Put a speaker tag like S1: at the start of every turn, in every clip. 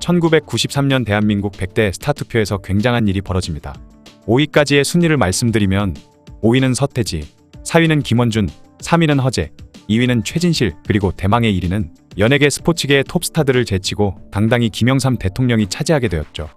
S1: 1993년 대한민국 100대 스타 투표에서 굉장한 일이 벌어집니다. 5위까지의 순위를 말씀드리면 5위는 서태지, 4위는 김원준, 3위는 허재, 2위는 최진실, 그리고 대망의 1위는 연예계 스포츠계의 톱스타들을 제치고 당당히 김영삼 대통령이 차지하게 되었죠.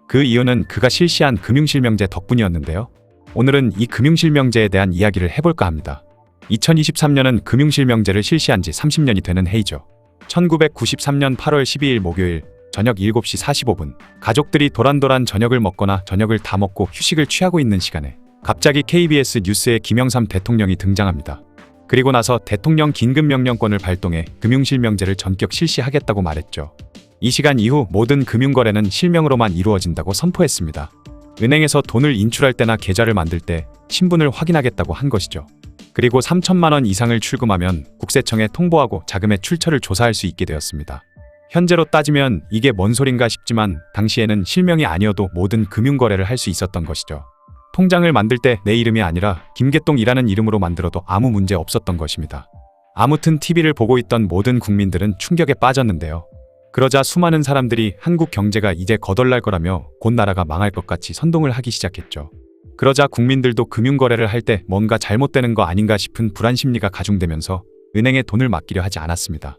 S1: 그 이유는 그가 실시한 금융실명제 덕분이었는데요. 오늘은 이 금융실명제에 대한 이야기를 해볼까 합니다. 2023년은 금융실명제를 실시한 지 30년이 되는 해이죠. 1993년 8월 12일 목요일 저녁 7시 45분 가족들이 도란도란 저녁을 먹거나 저녁을 다 먹고 휴식을 취하고 있는 시간에 갑자기 KBS 뉴스에 김영삼 대통령이 등장합니다. 그리고 나서 대통령 긴급명령권을 발동해 금융실명제를 전격 실시하겠다고 말했죠. 이 시간 이후 모든 금융거래는 실명으로만 이루어진다고 선포했습니다. 은행에서 돈을 인출할 때나 계좌를 만들 때 신분을 확인하겠다고 한 것이죠. 그리고 3천만 원 이상을 출금하면 국세청에 통보하고 자금의 출처를 조사할 수 있게 되었습니다. 현재로 따지면 이게 뭔 소린가 싶지만 당시에는 실명이 아니어도 모든 금융거래를 할 수 있었던 것이죠. 통장을 만들 때 내 이름이 아니라 김개똥이라는 이름으로 만들어도 아무 문제 없었던 것입니다. 아무튼 TV를 보고 있던 모든 국민들은 충격에 빠졌는데요. 그러자 수많은 사람들이 한국 경제가 이제 거덜날 거라며 곧 나라가 망할 것 같이 선동을 하기 시작했죠. 그러자 국민들도 금융거래를 할 때 뭔가 잘못되는 거 아닌가 싶은 불안 심리가 가중되면서 은행에 돈을 맡기려 하지 않았습니다.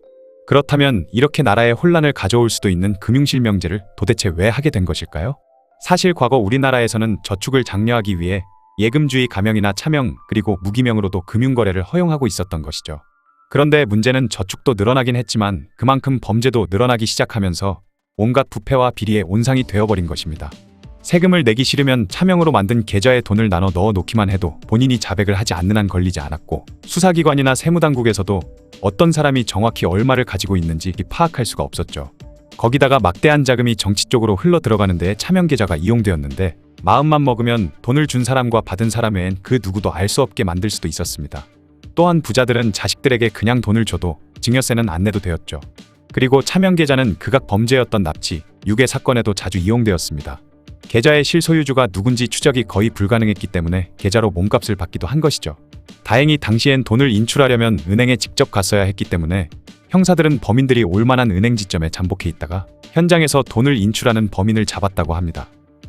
S1: 그렇다면 이렇게 나라에 혼란을 가져올 수도 있는 금융실명제를 도대체 왜 하게 된 것일까요? 사실 과거 우리나라에서는 저축을 장려하기 위해 예금주의 가명이나 차명 그리고 무기명으로도 금융거래를 허용하고 있었던 것이죠. 그런데 문제는 저축도 늘어나긴 했지만 그만큼 범죄도 늘어나기 시작하면서 온갖 부패와 비리의 온상이 되어버린 것입니다. 세금을 내기 싫으면 차명으로 만든 계좌에 돈을 나눠 넣어 놓기만 해도 본인이 자백을 하지 않는 한 걸리지 않았고 수사기관이나 세무당국에서도 어떤 사람이 정확히 얼마를 가지고 있는지 파악할 수가 없었죠. 거기다가 막대한 자금이 정치 쪽으로 흘러 들어가는 데에 차명 계좌가 이용되었는데 마음만 먹으면 돈을 준 사람과 받은 사람 외엔 그 누구도 알 수 없게 만들 수도 있었습니다. 또한 부자들은 자식들에게 그냥 돈을 줘도 증여세는 안 내도 되었죠. 그리고 차명 계좌는 극악 범죄였던 납치, 유괴 사건에도 자주 이용되었습니다. 계좌의 실소유주가 누군지 추적이 거의 불가능했기 때문에 계좌로 몸값을 받기도 한 것이죠. 다행히 당시엔 돈을 인출하려면 은행에 직접 갔어야 했기 때문에 형사들은 범인들이 올만한 은행 지점에 잠복해 있다가 현장에서 돈을 인출하는 범인을 잡았다고 합니다.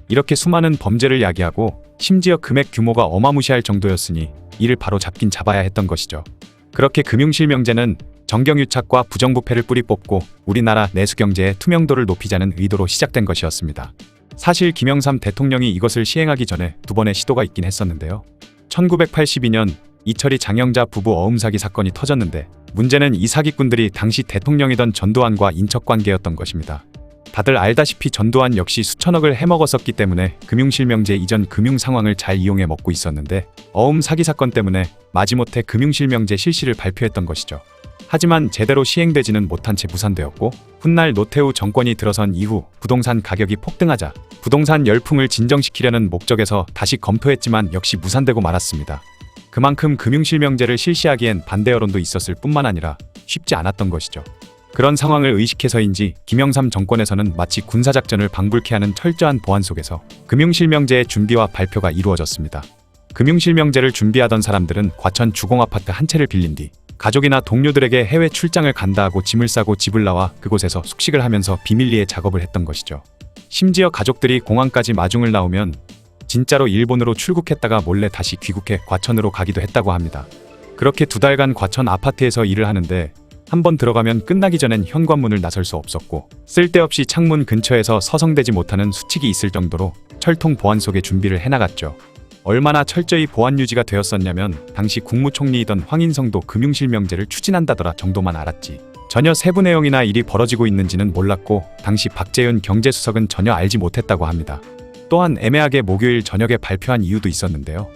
S1: 이렇게 수많은 범죄를 야기하고 심지어 금액 규모가 어마무시할 정도였으니 이를 바로 잡긴 잡아야 했던 것이죠. 그렇게 금융실명제는 정경유착과 부정부패를 뿌리 뽑고 우리나라 내수경제의 투명도를 높이자는 의도로 시작된 것이었습니다. 사실 김영삼 대통령이 이것을 시행하기 전에 2번의 시도가 있긴 했었는데요. 1982년 이철이 장영자 부부 어음 사기 사건이 터졌는데 문제는 이 사기꾼들이 당시 대통령이던 전두환과 인척관계였던 것입니다. 다들 알다시피 전두환 역시 수천억을 해먹었었기 때문에 금융실명제 이전 금융 상황을 잘 이용해 먹고 있었는데 어음 사기 사건 때문에 마지못해 금융실명제 실시를 발표했던 것이죠. 하지만 제대로 시행되지는 못한 채 무산되었고 훗날 노태우 정권이 들어선 이후 부동산 가격이 폭등하자 부동산 열풍을 진정시키려는 목적에서 다시 검토했지만 역시 무산되고 말았습니다. 그만큼 금융실명제를 실시하기엔 반대 여론도 있었을 뿐만 아니라 쉽지 않았던 것이죠. 그런 상황을 의식해서인지 김영삼 정권에서는 마치 군사작전을 방불케 하는 철저한 보안 속에서 금융실명제의 준비와 발표가 이루어졌습니다. 금융실명제를 준비하던 사람들은 과천 주공아파트 한 채를 빌린 뒤 가족이나 동료들에게 해외 출장을 간다 하고 짐을 싸고 집을 나와 그곳에서 숙식을 하면서 비밀리에 작업을 했던 것이죠. 심지어 가족들이 공항까지 마중을 나오면 진짜로 일본으로 출국했다가 몰래 다시 귀국해 과천으로 가기도 했다고 합니다. 그렇게 2달간 과천 아파트에서 일을 하는데 한 번 들어가면 끝나기 전엔 현관문을 나설 수 없었고 쓸데없이 창문 근처에서 서성대지 못하는 수칙이 있을 정도로 철통 보안 속에 준비를 해나갔죠. 얼마나 철저히 보안 유지가 되었었냐면 당시 국무총리이던 황인성도 금융실명제를 추진한다더라 정도만 알았지 전혀 세부 내용이나 일이 벌어지고 있는지는 몰랐고 당시 박재윤 경제수석은 전혀 알지 못했다고 합니다. 또한 애매하게 목요일 저녁에 발표한 이유도 있었는데요.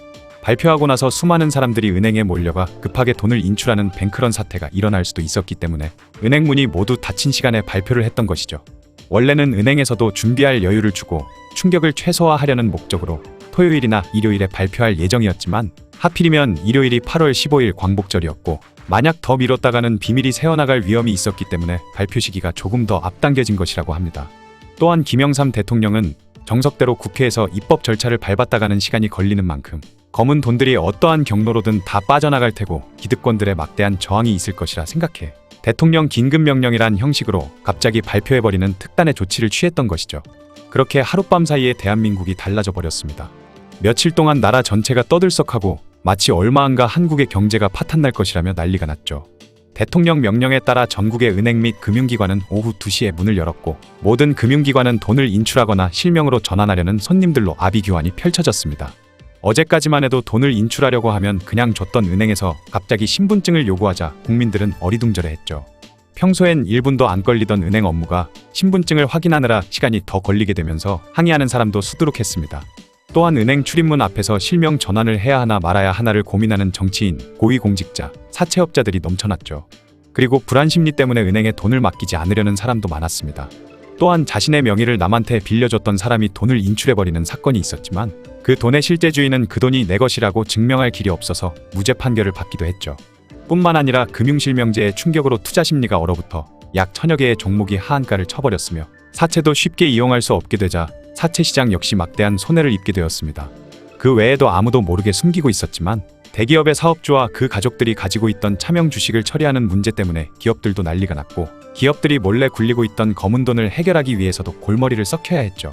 S1: 발표하고 나서 수많은 사람들이 은행에 몰려가 급하게 돈을 인출하는 뱅크런 사태가 일어날 수도 있었기 때문에 은행 문이 모두 닫힌 시간에 발표를 했던 것이죠. 원래는 은행에서도 준비할 여유를 주고 충격을 최소화하려는 목적으로 토요일이나 일요일에 발표할 예정이었지만 하필이면 일요일이 8월 15일 광복절이었고 만약 더 미뤘다가는 비밀이 새어나갈 위험이 있었기 때문에 발표 시기가 조금 더 앞당겨진 것이라고 합니다. 또한 김영삼 대통령은 정석대로 국회에서 입법 절차를 밟았다가는 시간이 걸리는 만큼 검은 돈들이 어떠한 경로로든 다 빠져나갈 테고 기득권들의 막대한 저항이 있을 것이라 생각해 대통령 긴급명령이란 형식으로 갑자기 발표해버리는 특단의 조치를 취했던 것이죠. 그렇게 하룻밤 사이에 대한민국이 달라져 버렸습니다. 며칠 동안 나라 전체가 떠들썩하고 마치 얼마 안가 한국의 경제가 파탄날 것이라며 난리가 났죠. 대통령 명령에 따라 전국의 은행 및 금융기관은 오후 2시에 문을 열었고 모든 금융기관은 돈을 인출하거나 실명으로 전환하려는 손님들로 아비규환이 펼쳐졌습니다. 어제까지만 해도 돈을 인출하려고 하면 그냥 줬던 은행에서 갑자기 신분증을 요구하자 국민들은 어리둥절해했죠. 평소엔 1분도 안 걸리던 은행 업무가 신분증을 확인하느라 시간이 더 걸리게 되면서 항의하는 사람도 수두룩했습니다. 또한 은행 출입문 앞에서 실명 전환을 해야 하나 말아야 하나를 고민하는 정치인, 고위공직자, 사채업자들이 넘쳐났죠. 그리고 불안 심리 때문에 은행에 돈을 맡기지 않으려는 사람도 많았습니다. 또한 자신의 명의를 남한테 빌려줬던 사람이 돈을 인출해버리는 사건이 있었지만 그 돈의 실제 주인은 그 돈이 내 것이라고 증명할 길이 없어서 무죄 판결을 받기도 했죠. 뿐만 아니라 금융실명제의 충격으로 투자 심리가 얼어붙어 약 1000여 개의 종목이 하한가를 쳐버렸으며 사채도 쉽게 이용할 수 없게 되자 사채 시장 역시 막대한 손해를 입게 되었습니다. 그 외에도 아무도 모르게 숨기고 있었지만 대기업의 사업주와 그 가족들이 가지고 있던 차명 주식을 처리하는 문제 때문에 기업들도 난리가 났고 기업들이 몰래 굴리고 있던 검은 돈을 해결하기 위해서도 골머리를 썩혀야 했죠.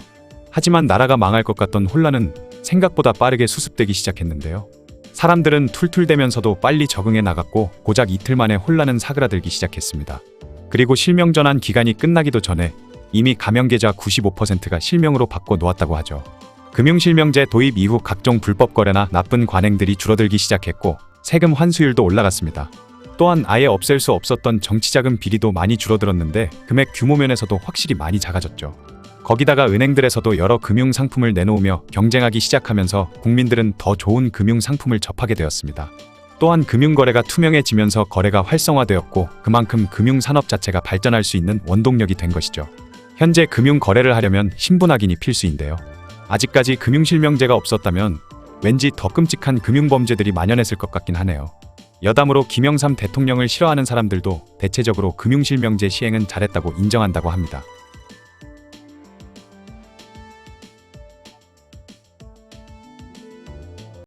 S1: 하지만 나라가 망할 것 같던 혼란은 생각보다 빠르게 수습되기 시작했는데요. 사람들은 툴툴대면서도 빨리 적응해 나갔고 고작 이틀 만에 혼란은 사그라들기 시작했습니다. 그리고 실명 전환 기간이 끝나기도 전에 이미 가명 계좌 95%가 실명으로 바꿔 놓았다고 하죠. 금융실명제 도입 이후 각종 불법 거래나 나쁜 관행들이 줄어들기 시작했고 세금 환수율도 올라갔습니다. 또한 아예 없앨 수 없었던 정치자금 비리도 많이 줄어들었는데 금액 규모 면에서도 확실히 많이 작아졌죠. 거기다가 은행들에서도 여러 금융상품을 내놓으며 경쟁하기 시작하면서 국민들은 더 좋은 금융상품을 접하게 되었습니다. 또한 금융거래가 투명해지면서 거래가 활성화되었고 그만큼 금융산업 자체가 발전할 수 있는 원동력이 된 것이죠. 현재 금융거래를 하려면 신분 확인이 필수인데요. 아직까지 금융실명제가 없었다면 왠지 더 끔찍한 금융범죄들이 만연했을 것 같긴 하네요. 여담으로 김영삼 대통령을 싫어하는 사람들도 대체적으로 금융실명제 시행은 잘했다고 인정한다고 합니다.